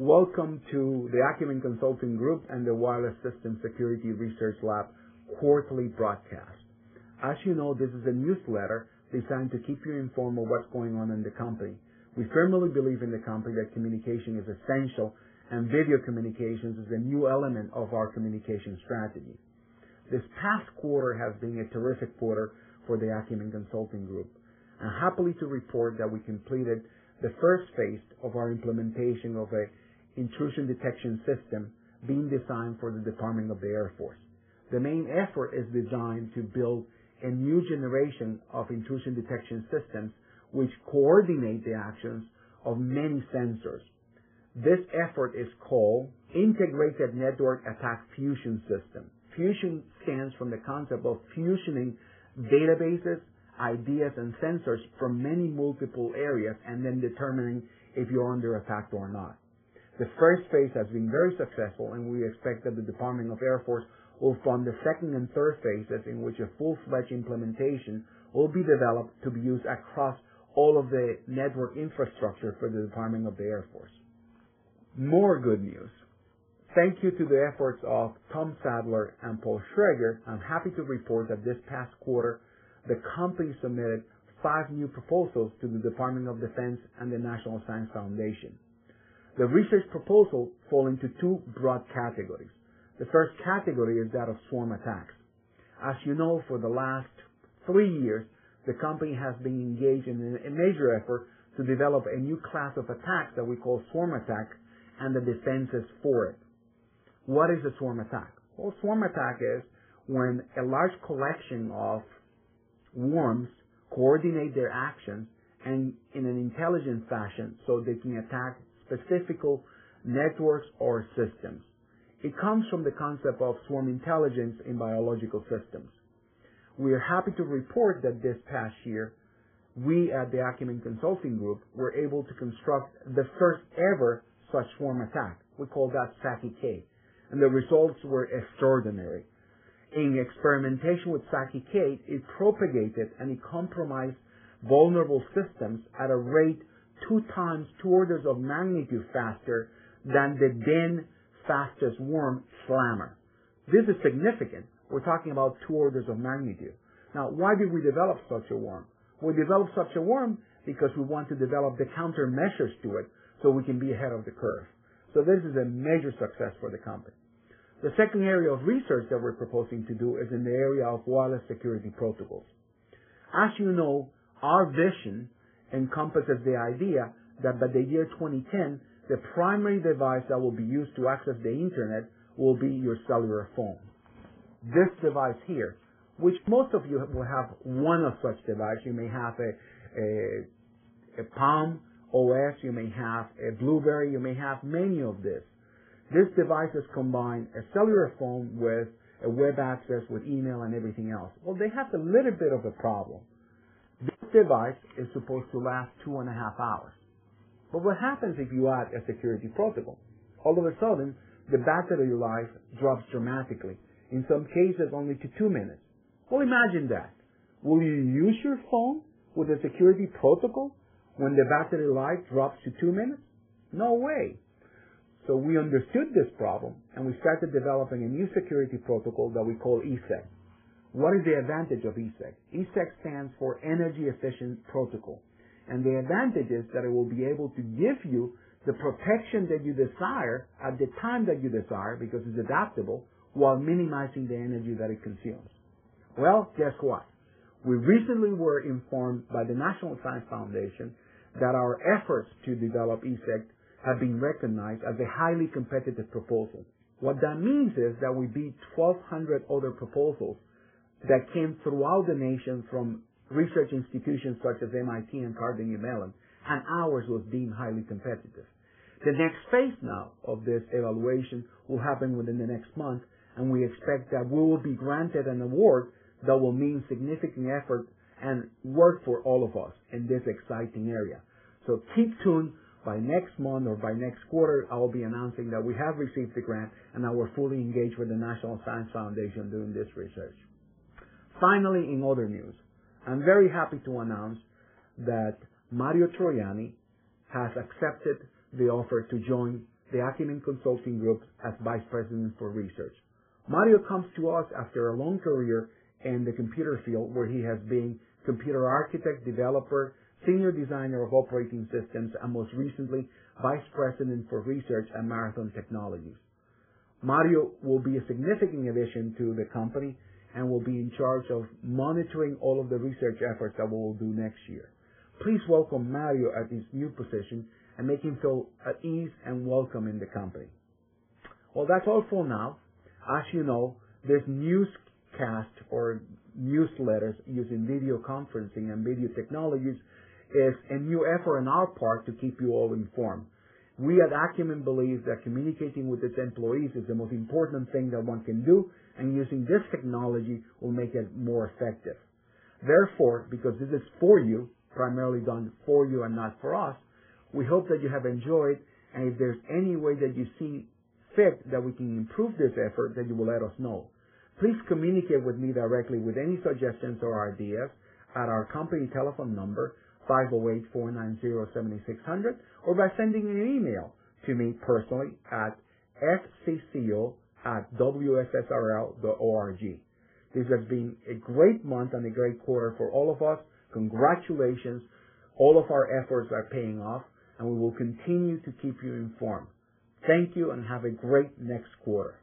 Welcome to the Acumen Consulting Group and the Wireless System Security Research Lab quarterly broadcast. As you know, this is a newsletter designed to keep you informed of what's going on in the company. We firmly believe in the company that communication is essential, and video communications is a new element of our communication strategy. This past quarter has been a terrific quarter for the Acumen Consulting Group. I'm happy to report that we completed the first phase of our implementation of a intrusion detection system being designed for the Department of the Air Force. The main effort is designed to build a new generation of intrusion detection systems which coordinate the actions of many sensors. This effort is called Integrated Network Attack Fusion System. Fusion stands from the concept of fusioning databases, ideas, and sensors from many multiple areas and then determining if you're under attack or not. The first phase has been very successful, and we expect that the Department of Air Force will fund the second and third phases, in which a full-fledged implementation will be developed to be used across all of the network infrastructure for the Department of the Air Force. More good news. Thank you to the efforts of Tom Sadler and Paul Schrager. I'm happy to report that this past quarter, the company submitted 5 new proposals to the Department of Defense and the National Science Foundation. The research proposals fall into 2 broad categories. The first category is that of swarm attacks. As you know, for the last 3 years, the company has been engaged in a major effort to develop a new class of attacks that we call swarm attack and the defenses for it. What is a swarm attack? Well, swarm attack is when a large collection of worms coordinate their actions and in an intelligent fashion so they can attack specific networks or systems. It comes from the concept of swarm intelligence in biological systems. We are happy to report that this past year, we at the Acumen Consulting Group were able to construct the first ever such swarm attack. We call that Saki-K, and the results were extraordinary. In experimentation with Saki-K, it propagated and it compromised vulnerable systems at a rate 2 times, 2 orders of magnitude faster than the then fastest worm, Slammer. This is significant. We're talking about 2 orders of magnitude. Now, why did we develop such a worm? We developed such a worm because we want to develop the countermeasures to it so we can be ahead of the curve. So this is a major success for the company. The second area of research that we're proposing to do is in the area of wireless security protocols. As you know, our vision encompasses the idea that by the year 2010, the primary device that will be used to access the internet will be your cellular phone. This device here, which most of you will have one of such devices. You may have a Palm OS, you may have a Blueberry, you may have many of this. This device is combined a cellular phone with a web access with email and everything else. Well, they have a little bit of a problem. This device is supposed to last 2.5 hours. But what happens if you add a security protocol? All of a sudden, the battery life drops dramatically. In some cases, only to 2 minutes. Well, imagine that. Will you use your phone with a security protocol when the battery life drops to 2 minutes? No way. So we understood this problem, and we started developing a new security protocol that we call ESEC. What is the advantage of ESEC? ESEC stands for Energy Efficient Protocol. And the advantage is that it will be able to give you the protection that you desire at the time that you desire, because it's adaptable, while minimizing the energy that it consumes. Well, guess what? We recently were informed by the National Science Foundation that our efforts to develop ESEC have been recognized as a highly competitive proposal. What that means is that we beat 1,200 other proposals that came throughout the nation from research institutions such as MIT and Carnegie Mellon, and ours was deemed highly competitive. The next phase now of this evaluation will happen within the next month, and we expect that we will be granted an award that will mean significant effort and work for all of us in this exciting area. So keep tuned. By next month or by next quarter, I will be announcing that we have received the grant and that we're fully engaged with the National Science Foundation doing this research. Finally, in other news, I'm very happy to announce that Mario Troiani has accepted the offer to join the Acumen Consulting Group as Vice President for Research. Mario comes to us after a long career in the computer field where he has been computer architect, developer, senior designer of operating systems, and most recently, Vice President for Research at Marathon Technologies. Mario will be a significant addition to the company and will be in charge of monitoring all of the research efforts that we will do next year. Please welcome Mario at his new position and make him feel at ease and welcome in the company. Well, that's all for now. As you know, this newscast or newsletters using video conferencing and video technologies is a new effort on our part to keep you all informed. We at Acumen believe that communicating with its employees is the most important thing that one can do, and using this technology will make it more effective. Therefore, because this is for you, primarily done for you and not for us, we hope that you have enjoyed, and if there's any way that you see fit that we can improve this effort, then you will let us know. Please communicate with me directly with any suggestions or ideas at our company telephone number, 508-490-7600, or by sending an email to me personally at fcco@wssrl.org. This has been a great month and a great quarter for all of us. Congratulations. All of our efforts are paying off, and we will continue to keep you informed. Thank you and have a great next quarter.